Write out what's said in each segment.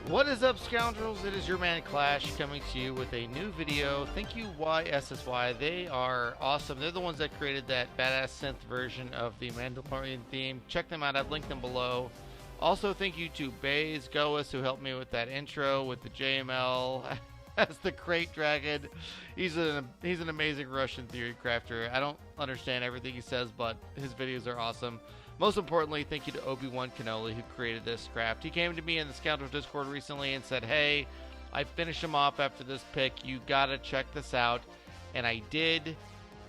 What is up, scoundrels? It is your man Clash coming to you with a new video. Thank you, YSSY. They are awesome. They're the ones that created that badass synth version of the Mandalorian theme. Check them out. I've linked them below. Also, thank you to Beskar who helped me with that intro with the JML as the Crate Dragon. He's an amazing Russian theory crafter. I don't understand everything he says, but his videos are awesome. Most importantly, thank you to ObiWanKenoli who created this craft. He came to me in the Scoundrels Discord recently and said, hey, I finished him off after this pick. You gotta check this out. And I did,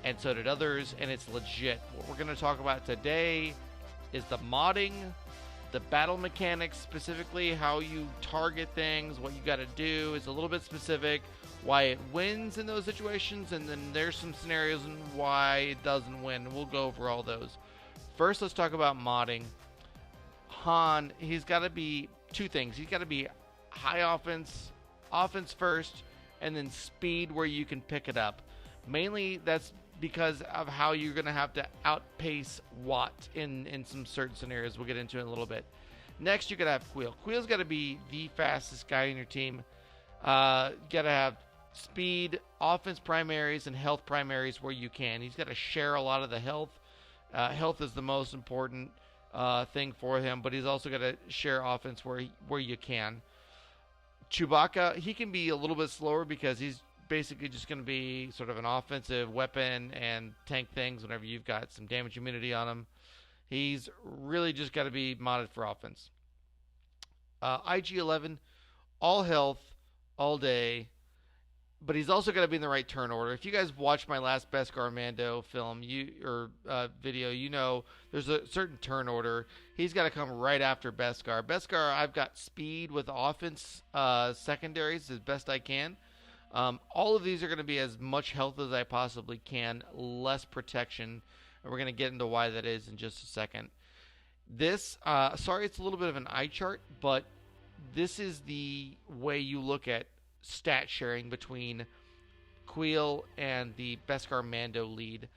and so did others, and it's legit. What we're gonna talk about today is the modding, the battle mechanics, specifically how you target things, what you gotta do. It's a little bit specific, why it wins in those situations, and then there's some scenarios and why it doesn't win. We'll go over all those. First, let's talk about modding. Han, he's got to be two things. He's got to be high offense first, and then speed where you can pick it up. Mainly, that's because of how you're going to have to outpace Watt in some certain scenarios we'll get into in a little bit. Next, you're going to have Queel. Queel's got to be the fastest guy in your team. Got to have speed, offense primaries, and health primaries where you can. He's got to share a lot of the health. Health is the most important thing for him, but he's also got to share offense where you can. Chewbacca, he can be a little bit slower because he's basically just going to be sort of an offensive weapon and tank things whenever you've got some damage immunity on him. He's really just got to be modded for offense. IG-11, all health, all day. But he's also got to be in the right turn order. If you guys watched my last Beskar Mando film, video, you know there's a certain turn order. He's got to come right after Beskar. Beskar, I've got speed with offense secondaries as best I can. All of these are going to be as much health as I possibly can, less protection, and we're going to get into why that is in just a second. This, sorry, it's a little bit of an eye chart, but this is the way you look at stat sharing between Queel and the Beskar Mando lead.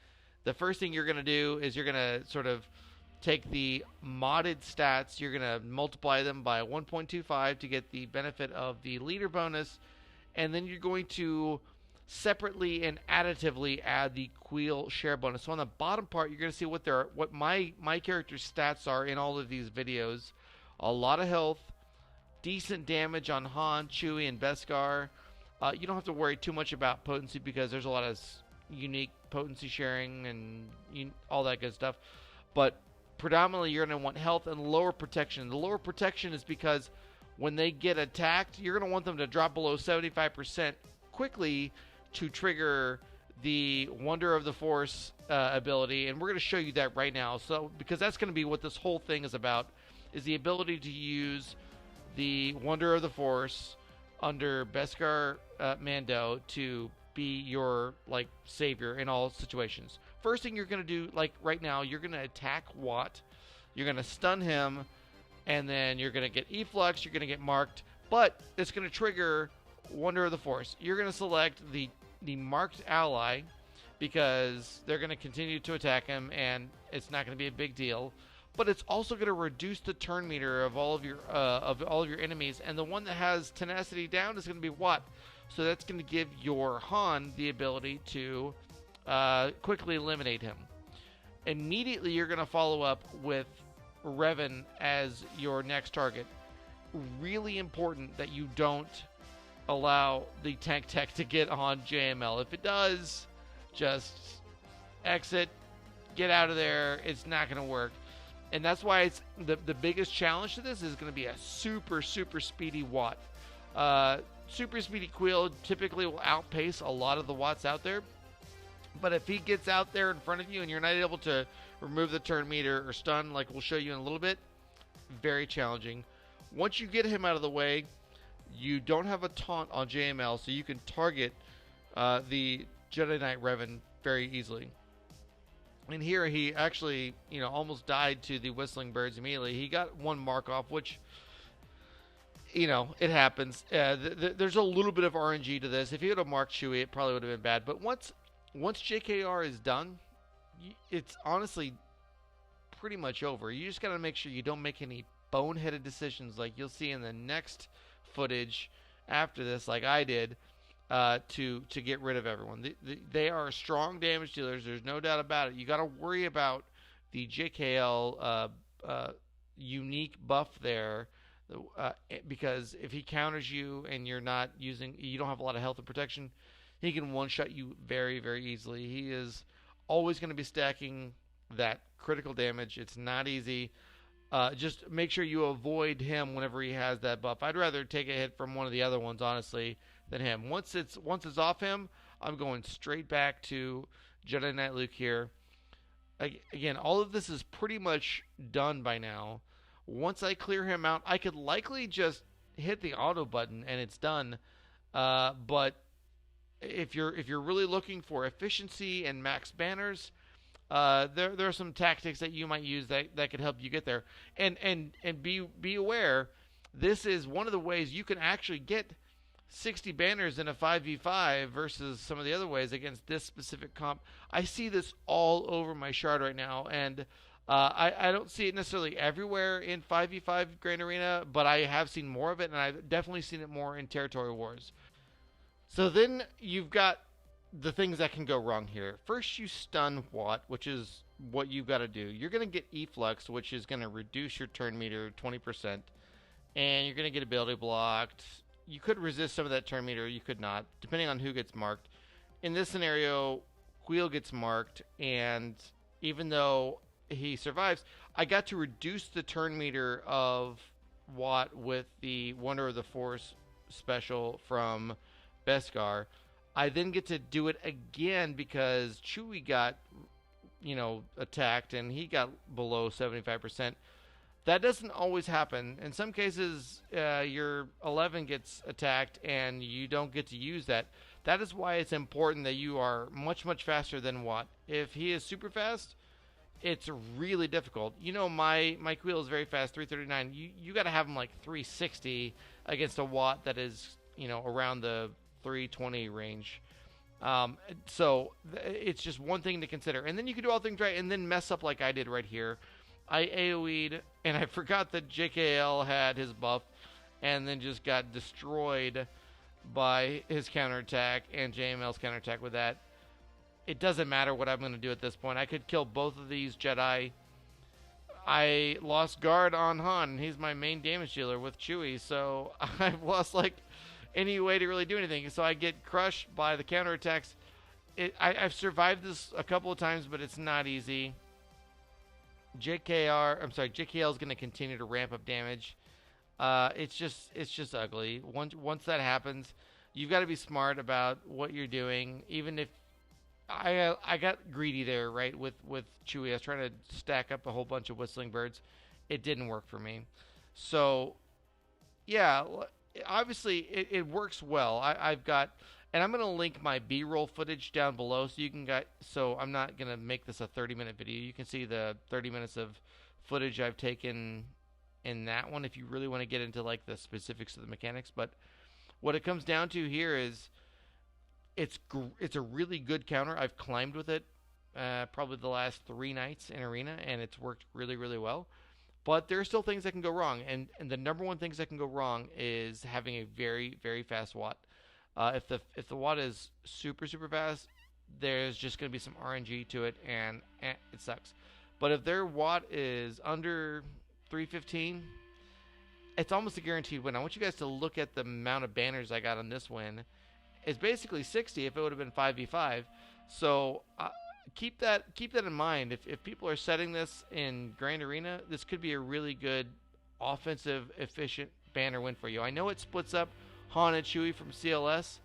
The first thing you're going to do is you're going to sort of take the modded stats, you're going to multiply them by 1.25 to get the benefit of the leader bonus, and then you're going to separately and additively add the Queel share bonus. So on the bottom part, you're going to see what my character's stats are in all of these videos. A lot of health, decent damage on Han, Chewie, and Beskar. You don't have to worry too much about potency because there's a lot of unique potency sharing and all that good stuff. But predominantly, you're going to want health and lower protection. The lower protection is because when they get attacked, you're going to want them to drop below 75% quickly to trigger the Wonder of the Force ability. And we're going to show you that right now. So because that's going to be what this whole thing is about, is the ability to use the Wonder of the Force under Beskar Mando to be your savior in all situations. First thing you're going to do, right now, you're going to attack Watt. You're going to stun him, and then you're going to get efflux. You're going to get marked, but it's going to trigger Wonder of the Force. You're going to select the marked ally because they're going to continue to attack him, and it's not going to be a big deal. But it's also going to reduce the turn meter of all of your enemies, and the one that has tenacity down is going to be Watt. So that's going to give your Han the ability to quickly eliminate him. Immediately, you're going to follow up with Revan as your next target. Really important that you don't allow the tank tech to get on JML. If it does, just exit, get out of there. It's not going to work. And that's why it's the biggest challenge to this is going to be a super speedy Watt. Super speedy Queel typically will outpace a lot of the Watts out there. But if he gets out there in front of you and you're not able to remove the turn meter or stun, like we'll show you in a little bit, very challenging. Once you get him out of the way, you don't have a taunt on JML, so you can target the Jedi Knight Revan very easily. And here he actually, almost died to the Whistling Birds immediately. He got one mark off, which, it happens. There's a little bit of RNG to this. If he would have marked Chewie, it probably would have been bad. But once JKR is done, it's honestly pretty much over. You just got to make sure you don't make any boneheaded decisions like you'll see in the next footage after this, like I did, to get rid of everyone. They are strong damage dealers. There's no doubt about it. You got to worry about the JKL unique buff there, because if he counters you and you don't have a lot of health and protection, he can one-shot you very, very easily. He is always going to be stacking that critical damage. It's not easy. Just make sure you avoid him whenever he has that buff. I'd rather take a hit from one of the other ones, honestly, than him. Once it's off him, I'm going straight back to Jedi Knight Luke here. Again, all of this is pretty much done by now. Once I clear him out, I could likely just hit the auto button and it's done. But if you're really looking for efficiency and max banners, there are some tactics that you might use that could help you get there. And be aware, this is one of the ways you can actually get 60 banners in a 5v5 versus some of the other ways against this specific comp. I see this all over my shard right now, and I don't see it necessarily everywhere in 5v5 Grand Arena, but I have seen more of it, and I've definitely seen it more in Territory Wars. So then you've got the things that can go wrong here. First, you stun Watt, which is what you've got to do. You're going to get Efflux, which is going to reduce your turn meter 20%, and you're going to get ability blocked. You could resist some of that turn meter, you could not, depending on who gets marked. In this scenario, Wheel gets marked, and even though he survives, I got to reduce the turn meter of Watt with the Wonder of the Force special from Beskar. I then get to do it again because Chewie got, attacked, and he got below 75%. That doesn't always happen. In some cases, your 11 gets attacked and you don't get to use that. That is why it's important that you are much, much faster than Watt. If he is super fast, it's really difficult. My Queel is very fast, 339. You got to have him like 360 against a Watt that is, around the 320 range. So it's just one thing to consider. And then you can do all things right and then mess up like I did right here. I AoE'd, and I forgot that JKL had his buff, and then just got destroyed by his counterattack and JML's counterattack with that. It doesn't matter what I'm going to do at this point. I could kill both of these Jedi. I lost guard on Han, and he's my main damage dealer with Chewie, so I've lost, any way to really do anything. So I get crushed by the counterattacks. I've survived this a couple of times, but it's not easy. JKL is going to continue to ramp up damage. It's just ugly. Once that happens, you've got to be smart about what you're doing. Even if I got greedy there, right, with Chewie. I was trying to stack up a whole bunch of Whistling Birds. It didn't work for me. So, yeah, obviously it works well. I've got... And I'm going to link my B-roll footage down below so I'm not going to make this a 30-minute video. You can see the 30 minutes of footage I've taken in that one if you really want to get into the specifics of the mechanics. But what it comes down to here is it's a really good counter. I've climbed with it probably the last 3 nights in Arena, and it's worked really, really well. But there are still things that can go wrong, and the number one things that can go wrong is having a very, very fast Watt. If the Watt is super, super fast, there's just going to be some RNG to it, and it sucks. But if their Watt is under 315, it's almost a guaranteed win. I want you guys to look at the amount of banners I got on this win. It's basically 60 if it would have been 5v5. So keep that in mind. If people are setting this in Grand Arena, this could be a really good offensive, efficient banner win for you. I know it splits up Han and Chewie from CLS,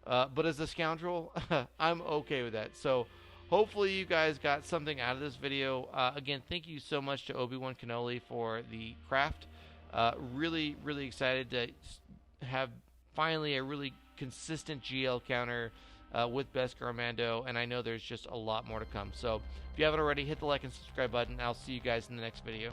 but as a scoundrel, I'm okay with that. So hopefully you guys got something out of this video. Again, thank you so much to ObiWanKenoli for the craft. Really, really excited to have finally a really consistent GL counter with Beskar Mando, and I know there's just a lot more to come. So if you haven't already, hit the like and subscribe button. I'll see you guys in the next video.